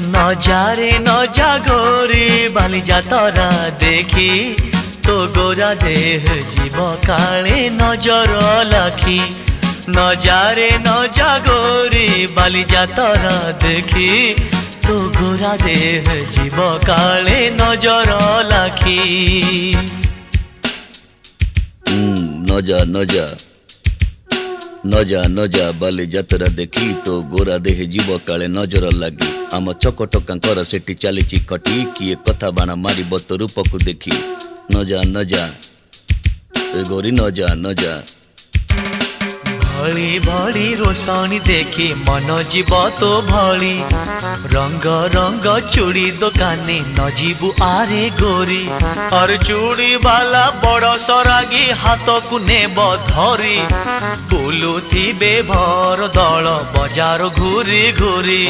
नजारे नजा गोरी बाली जातरा देखी तो गोरा देह जीव काले नजर लाखी। नजारे नजा गोरी बाली जातरा देखी तो गोरा देह जीव काले नजर लाखी। नजा नजा नजा नजा बाली जातरा देखी तो गोरा देह जीव काले नजर लगी। आम चकटकांकर सेठी चली खटी किए कथा बाण मार तो रूप को देखी। नजा नजा गोरी नजा नजा भली भली रोशनी देखी मन जीव तो भली। रंग रंग चूड़ी दुकानी न जीवु आरे गोरी। और चूड़ी वाला बड़ सरागी हाथ को नेब धरी। बुलुथिबे भर दल बजार घूरी घूरी।